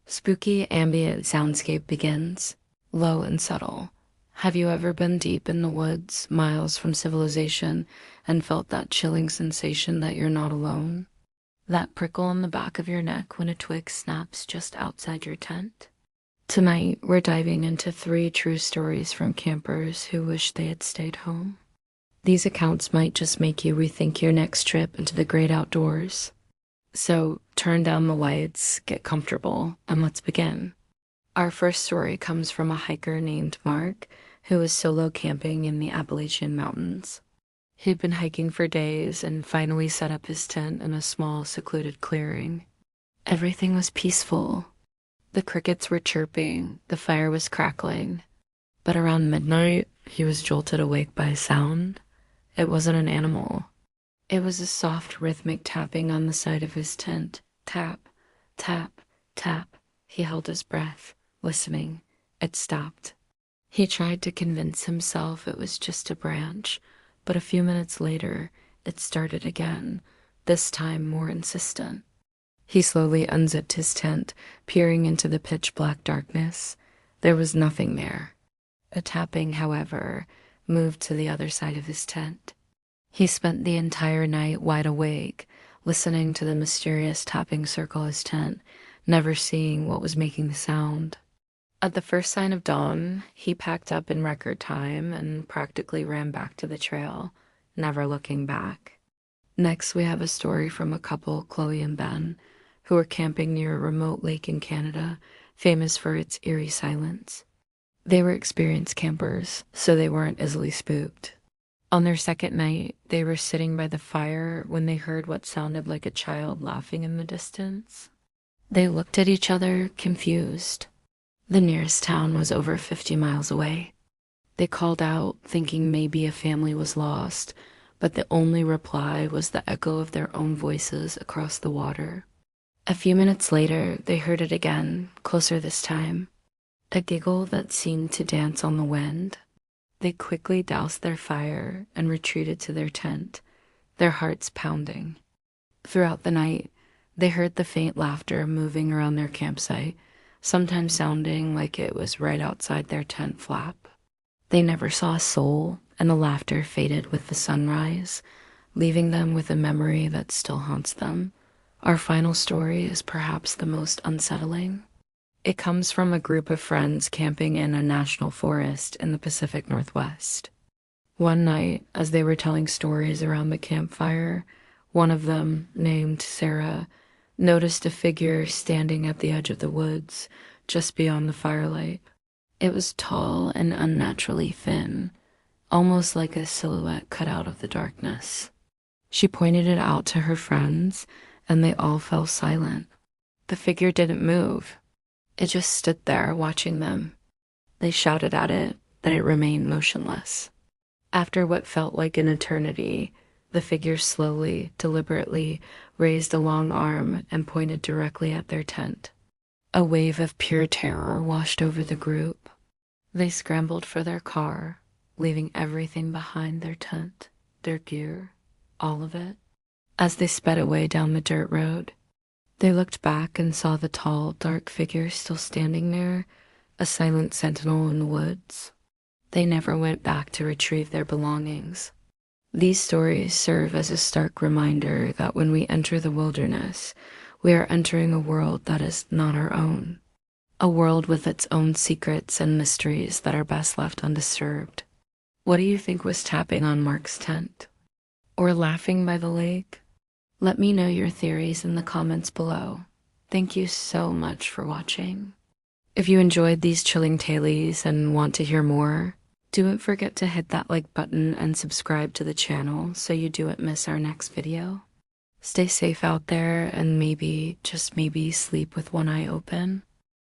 Spooky ambient soundscape begins, low and subtle. Have you ever been deep in the woods, miles from civilization, and felt that chilling sensation that you're not alone? That prickle on the back of your neck when a twig snaps just outside your tent? Tonight, we're diving into 3 true stories from campers who wish they had stayed home. These accounts might just make you rethink your next trip into the great outdoors. So turn down the lights, get comfortable, and let's begin. Our first story comes from a hiker named Mark, who was solo camping in the Appalachian Mountains. He'd been hiking for days and finally set up his tent in a small, secluded clearing. Everything was peaceful. The crickets were chirping, the fire was crackling. But around midnight, he was jolted awake by a sound. It wasn't an animal. It was a soft, rhythmic tapping on the side of his tent. Tap, tap, tap. He held his breath, listening. It stopped. He tried to convince himself it was just a branch, but a few minutes later, it started again, this time more insistent. He slowly unzipped his tent, peering into the pitch-black darkness. There was nothing there. A tapping, however, moved to the other side of his tent. He spent the entire night wide awake, listening to the mysterious tapping circle his tent, never seeing what was making the sound. At the first sign of dawn, he packed up in record time and practically ran back to the trail, never looking back. Next, we have a story from a couple, Chloe and Ben, who were camping near a remote lake in Canada, famous for its eerie silence. They were experienced campers, so they weren't easily spooked. On their second night, they were sitting by the fire when they heard what sounded like a child laughing in the distance. They looked at each other, confused. The nearest town was over 50 miles away. They called out, thinking maybe a family was lost, but the only reply was the echo of their own voices across the water. A few minutes later, they heard it again, closer this time. A giggle that seemed to dance on the wind. They quickly doused their fire and retreated to their tent, their hearts pounding. Throughout the night, they heard the faint laughter moving around their campsite, sometimes sounding like it was right outside their tent flap. They never saw a soul, and the laughter faded with the sunrise, leaving them with a memory that still haunts them. Our final story is perhaps the most unsettling. It comes from a group of friends camping in a national forest in the Pacific Northwest. One night, as they were telling stories around the campfire, one of them, named Sarah, noticed a figure standing at the edge of the woods, just beyond the firelight. It was tall and unnaturally thin, almost like a silhouette cut out of the darkness. She pointed it out to her friends, and they all fell silent. The figure didn't move. It just stood there watching them. They shouted at it that it remained motionless. After what felt like an eternity, the figure slowly, deliberately raised a long arm and pointed directly at their tent. A wave of pure terror washed over the group. They scrambled for their car, leaving everything behind: their tent, their gear, all of it. As they sped away down the dirt road, they looked back and saw the tall, dark figure still standing there, a silent sentinel in the woods. They never went back to retrieve their belongings. These stories serve as a stark reminder that when we enter the wilderness, we are entering a world that is not our own, a world with its own secrets and mysteries that are best left undisturbed. What do you think was tapping on Mark's tent? Or laughing by the lake? Let me know your theories in the comments below. Thank you so much for watching. If you enjoyed these chilling tales and want to hear more, don't forget to hit that like button and subscribe to the channel so you don't miss our next video. Stay safe out there and maybe, just maybe, sleep with one eye open.